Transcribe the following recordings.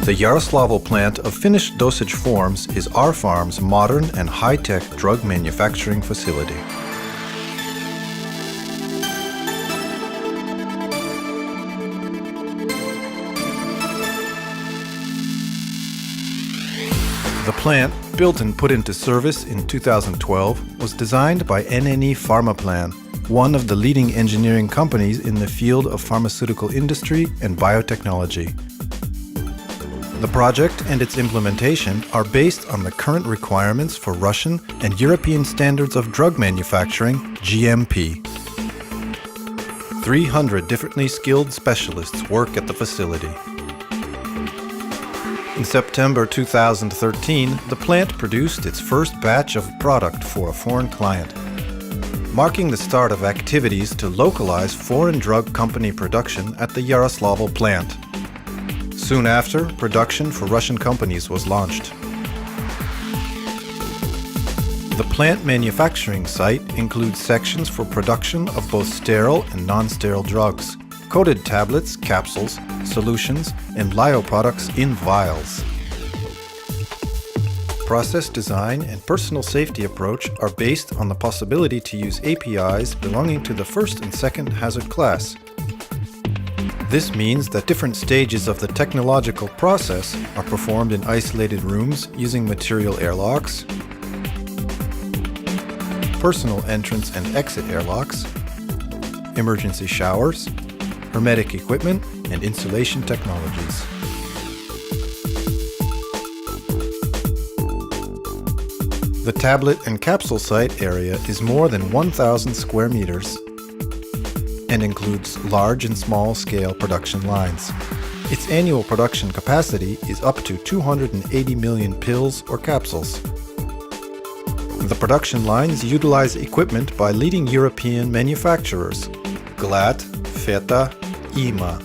The Yaroslavl plant of finished dosage forms is our farm's modern and high-tech drug manufacturing facility. The plant, built and put into service in 2012, was designed by NNE Pharmaplan, one of the leading engineering companies in the field of pharmaceutical industry and biotechnology. The project and its implementation are based on the current requirements for Russian and European standards of drug manufacturing, GMP. 300 differently skilled specialists work at the facility. In September 2013, the plant produced its first batch of product for a foreign client, marking the start of activities to localize foreign drug company production at the Yaroslavl plant. Soon after, production for Russian companies was launched. The plant manufacturing site includes sections for production of both sterile and non-sterile drugs, coated tablets, capsules, solutions, and lyoproducts in vials. Process design and personal safety approach are based on the possibility to use APIs belonging to the first and second hazard class. This means that different stages of the technological process are performed in isolated rooms using material airlocks, personal entrance and exit airlocks, emergency showers, hermetic equipment, and insulation technologies. The tablet and capsule site area is more than 1,000 square meters and includes large and small scale production lines. Its annual production capacity is up to 280 million pills or capsules. The production lines utilize equipment by leading European manufacturers, Glad, Feta, IMA.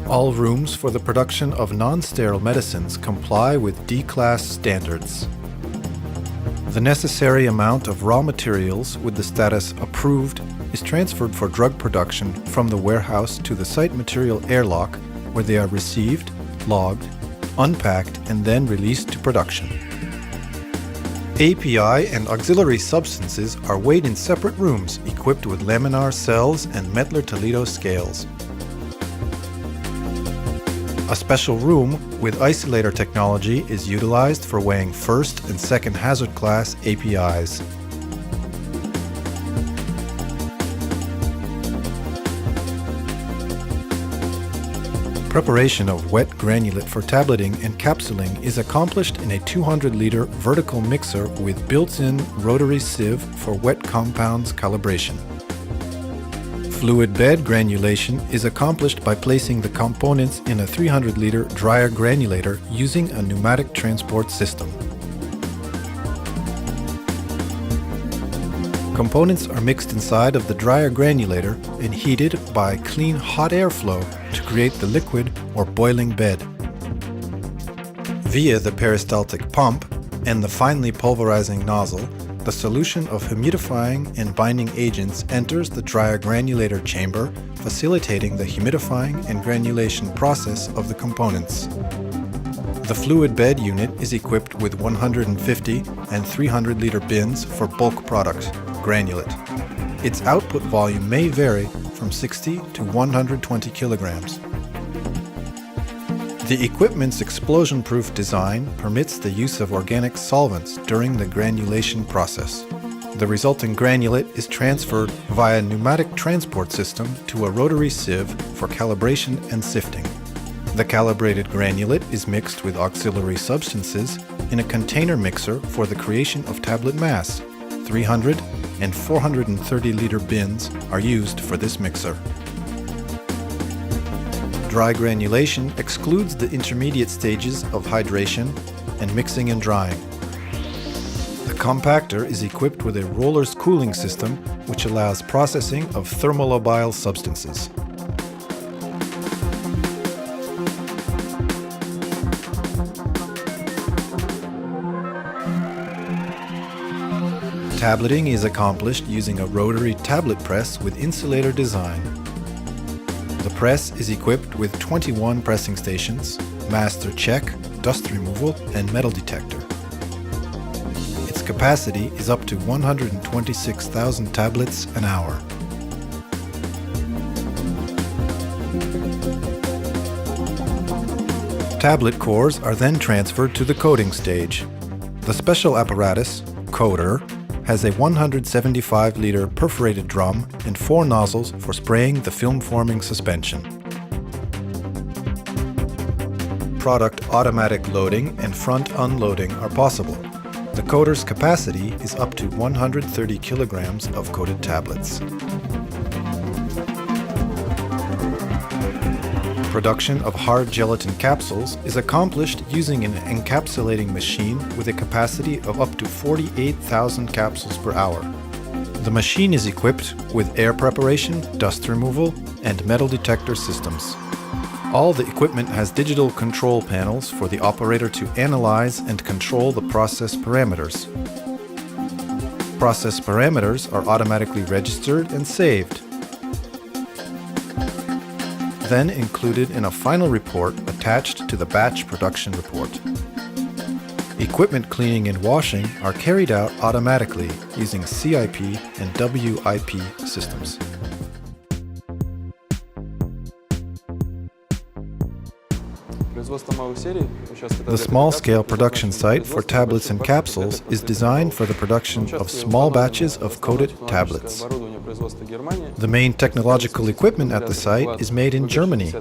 All rooms for the production of non-sterile medicines comply with D-Class standards. The necessary amount of raw materials with the status approved is transferred for drug production from the warehouse to the site material airlock, where they are received, logged, unpacked, and then released to production. API and auxiliary substances are weighed in separate rooms equipped with laminar cells and Mettler-Toledo scales. A special room with isolator technology is utilized for weighing first and second hazard class APIs. Preparation of wet granulate for tableting and capsuling is accomplished in a 200-liter vertical mixer with built-in rotary sieve for wet compounds calibration. Fluid bed granulation is accomplished by placing the components in a 300-liter dryer granulator using a pneumatic transport system. Components are mixed inside of the dryer granulator and heated by clean hot airflow to create the liquid or boiling bed. Via the peristaltic pump and the finely pulverizing nozzle, the solution of humidifying and binding agents enters the dryer granulator chamber, facilitating the humidifying and granulation process of the components. The fluid bed unit is equipped with 150 and 300-liter bins for bulk product, granulate. Its output volume may vary from 60 to 120 kilograms. The equipment's explosion-proof design permits the use of organic solvents during the granulation process. The resulting granulate is transferred via a pneumatic transport system to a rotary sieve for calibration and sifting. The calibrated granulate is mixed with auxiliary substances in a container mixer for the creation of tablet mass. 300 and 430-liter bins are used for this mixer. Dry granulation excludes the intermediate stages of hydration and mixing and drying. The compactor is equipped with a roller's cooling system which allows processing of thermolabile substances. Tableting is accomplished using a rotary tablet press with insulator design. The press is equipped with 21 pressing stations, master check, dust removal, and metal detector. Its capacity is up to 126,000 tablets an hour. Tablet cores are then transferred to the coating stage. The special apparatus, coater, has a 175-liter perforated drum and 4 nozzles for spraying the film-forming suspension. Product automatic loading and front unloading are possible. The coater's capacity is up to 130 kilograms of coated tablets. Production of hard gelatin capsules is accomplished using an encapsulating machine with a capacity of up to 48,000 capsules per hour. The machine is equipped with air preparation, dust removal, and metal detector systems. All the equipment has digital control panels for the operator to analyze and control the process parameters. Process parameters are automatically registered and saved, then included in a final report attached to the batch production report. Equipment cleaning and washing are carried out automatically using CIP and WIP systems. The small-scale production site for tablets and capsules is designed for the production of small batches of coated tablets. The main technological equipment at the site is made in Germany.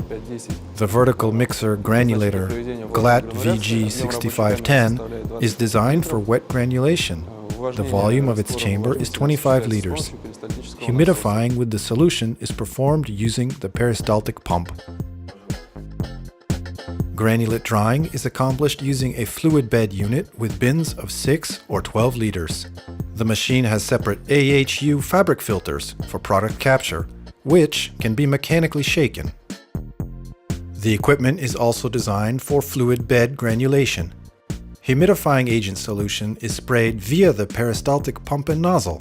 The vertical mixer granulator GLAT VG6510 is designed for wet granulation. The volume of its chamber is 25 liters. Humidifying with the solution is performed using the peristaltic pump. Granulate drying is accomplished using a fluid bed unit with bins of 6 or 12 liters. The machine has separate AHU fabric filters for product capture, which can be mechanically shaken. The equipment is also designed for fluid bed granulation. Humidifying agent solution is sprayed via the peristaltic pump and nozzle.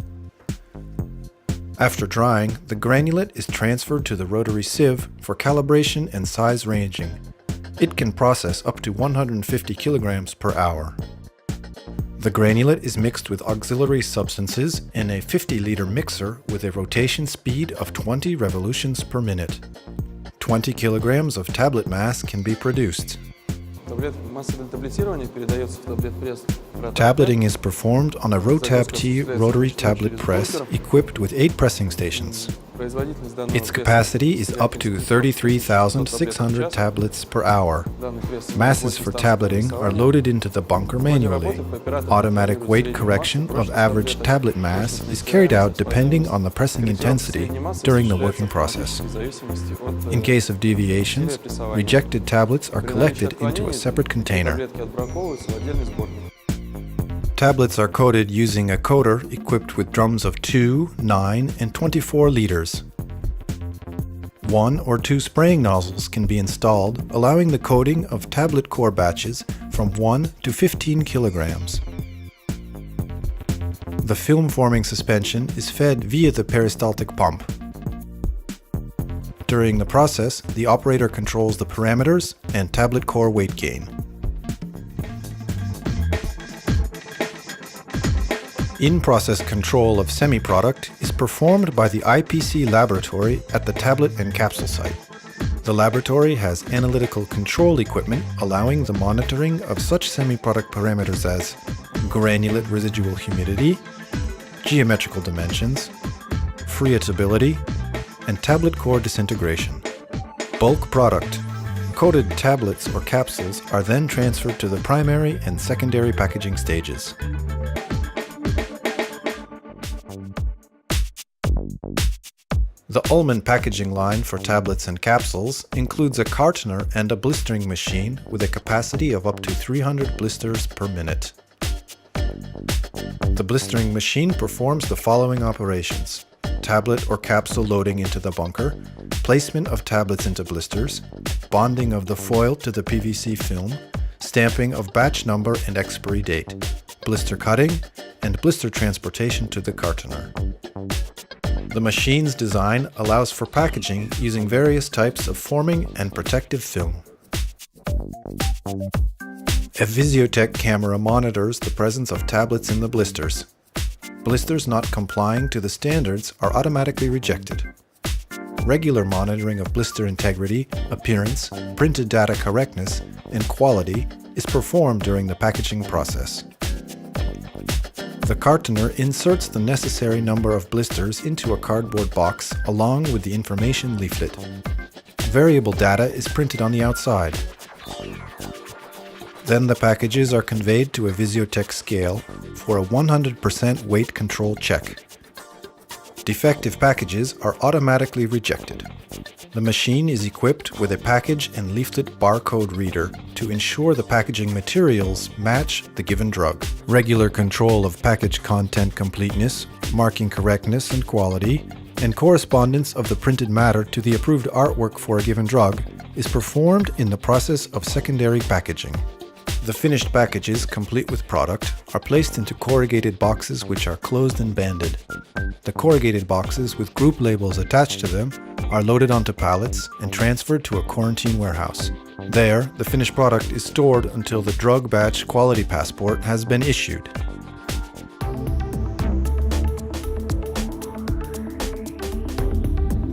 After drying, the granulate is transferred to the rotary sieve for calibration and size ranging. It can process up to 150 kilograms per hour. The granulate is mixed with auxiliary substances in a 50-liter mixer with a rotation speed of 20 revolutions per minute. 20 kilograms of tablet mass can be produced. Tableting is performed on a Rotab-T rotary tablet press equipped with 8 pressing stations. Its capacity is up to 33,600 tablets per hour. Masses for tableting are loaded into the bunker manually. Automatic weight correction of average tablet mass is carried out depending on the pressing intensity during the working process. In case of deviations, rejected tablets are collected into a separate container. Tablets are coated using a coater equipped with drums of 2, 9, and 24 liters. 1 or 2 spraying nozzles can be installed, allowing the coating of tablet core batches from 1 to 15 kilograms. The film-forming suspension is fed via the peristaltic pump. During the process, the operator controls the parameters and tablet core weight gain. In-process control of semi-product is performed by the IPC laboratory at the tablet and capsule site. The laboratory has analytical control equipment allowing the monitoring of such semi-product parameters as granulate residual humidity, geometrical dimensions, friability, and tablet core disintegration. Bulk product. Coated tablets or capsules are then transferred to the primary and secondary packaging stages. The Ullman packaging line for tablets and capsules includes a cartoner and a blistering machine with a capacity of up to 300 blisters per minute. The blistering machine performs the following operations: tablet or capsule loading into the bunker, placement of tablets into blisters, bonding of the foil to the PVC film, stamping of batch number and expiry date, blister cutting, and blister transportation to the cartoner. The machine's design allows for packaging using various types of forming and protective film. A Visiotech camera monitors the presence of tablets in the blisters. Blisters not complying to the standards are automatically rejected. Regular monitoring of blister integrity, appearance, printed data correctness, and quality is performed during the packaging process. The cartoner inserts the necessary number of blisters into a cardboard box along with the information leaflet. Variable data is printed on the outside. Then the packages are conveyed to a Visiotech scale for a 100% weight control check. Defective packages are automatically rejected. The machine is equipped with a package and leaflet barcode reader to ensure the packaging materials match the given drug. Regular control of package content completeness, marking correctness and quality, and correspondence of the printed matter to the approved artwork for a given drug is performed in the process of secondary packaging. The finished packages, complete with product, are placed into corrugated boxes which are closed and banded. The corrugated boxes with group labels attached to them are loaded onto pallets and transferred to a quarantine warehouse. There, the finished product is stored until the drug batch quality passport has been issued.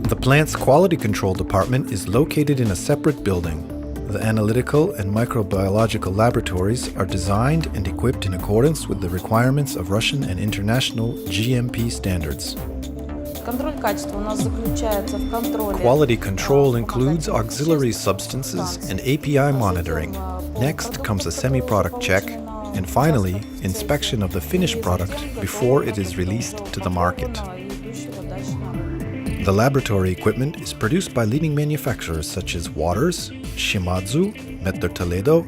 The plant's quality control department is located in a separate building. The analytical and microbiological laboratories are designed and equipped in accordance with the requirements of Russian and international GMP standards. Quality control includes auxiliary substances and API monitoring. Next comes a semi-product check, and finally, inspection of the finished product before it is released to the market. The laboratory equipment is produced by leading manufacturers such as Waters, Shimadzu, Mettler Toledo,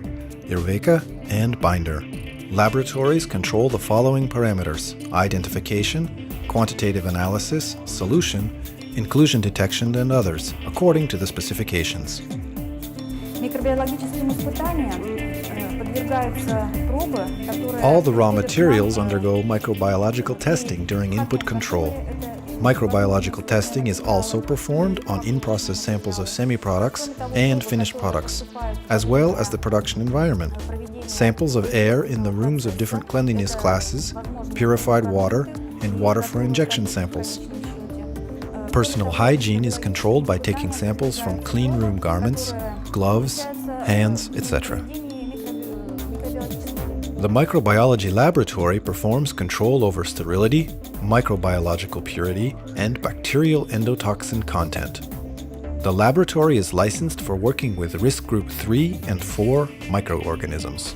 Irveka, and Binder. Laboratories control the following parameters: identification, quantitative analysis, solution, inclusion detection, and others, according to the specifications. All the raw materials undergo microbiological testing during input control. Microbiological testing is also performed on in-process samples of semi-products and finished products, as well as the production environment. Samples of air in the rooms of different cleanliness classes, purified water, and water for injection samples. Personal hygiene is controlled by taking samples from clean room garments, gloves, hands, etc. The microbiology laboratory performs control over sterility, microbiological purity, and bacterial endotoxin content. The laboratory is licensed for working with risk group 3 and 4 microorganisms.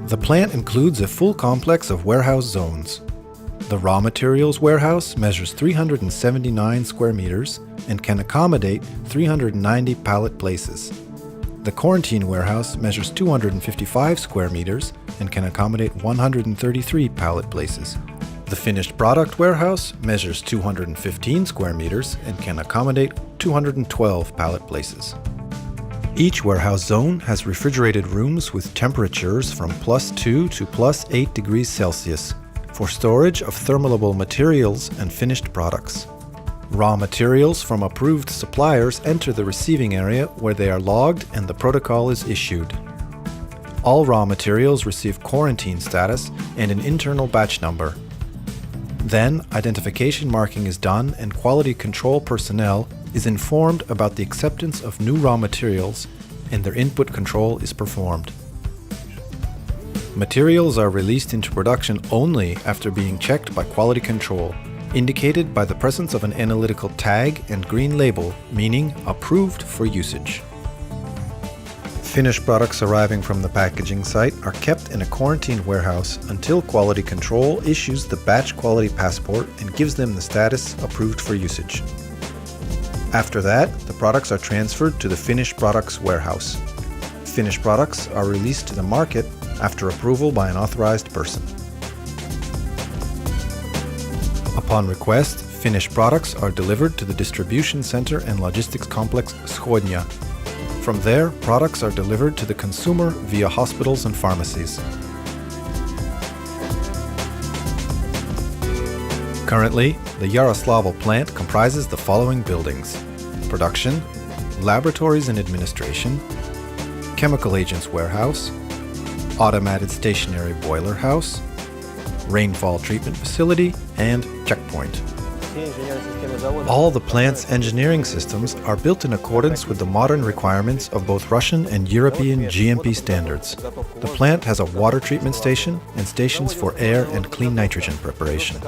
The plant includes a full complex of warehouse zones. The raw materials warehouse measures 379 square meters and can accommodate 390 pallet places. The quarantine warehouse measures 255 square meters and can accommodate 133 pallet places. The finished product warehouse measures 215 square meters and can accommodate 212 pallet places. Each warehouse zone has refrigerated rooms with temperatures from +2 to +8 degrees Celsius for storage of thermalable materials and finished products. Raw materials from approved suppliers enter the receiving area where they are logged and the protocol is issued. All raw materials receive quarantine status and an internal batch number. Then, identification marking is done and quality control personnel is informed about the acceptance of new raw materials and their input control is performed. Materials are released into production only after being checked by quality control, indicated by the presence of an analytical tag and green label, meaning approved for usage. Finished products arriving from the packaging site are kept in a quarantine warehouse until quality control issues the batch quality passport and gives them the status approved for usage. After that, the products are transferred to the finished products warehouse. Finished products are released to the market after approval by an authorized person. Upon request, finished products are delivered to the distribution center and logistics complex Schodnia. From there, products are delivered to the consumer via hospitals and pharmacies. Currently, the Yaroslavl plant comprises the following buildings: production, laboratories and administration, chemical agents warehouse, automated stationary boiler house, rainfall treatment facility, and checkpoint. All the plant's engineering systems are built in accordance with the modern requirements of both Russian and European GMP standards. The plant has a water treatment station and stations for air and clean nitrogen preparation.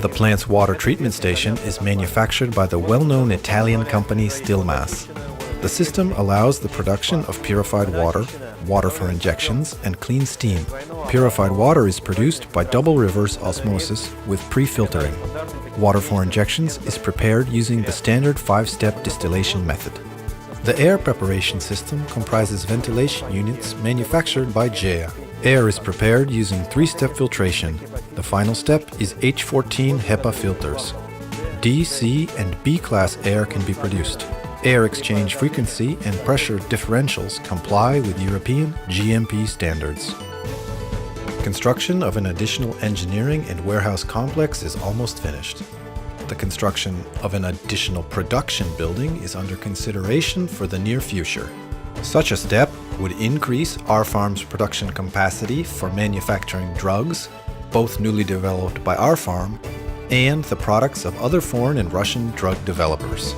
The plant's water treatment station is manufactured by the well-known Italian company Stillmass. The system allows the production of purified water, water for injections, and clean steam. Purified water is produced by double reverse osmosis with pre-filtering. Water for injections is prepared using the standard 5-step distillation method. The air preparation system comprises ventilation units manufactured by GEA. Air is prepared using 3-step filtration. The final step is H14 HEPA filters. D, C, and B class air can be produced. Air exchange frequency and pressure differentials comply with European GMP standards. Construction of an additional engineering and warehouse complex is almost finished. The construction of an additional production building is under consideration for the near future. Such a step would increase our farm's production capacity for manufacturing drugs, both newly developed by our farm, and the products of other foreign and Russian drug developers.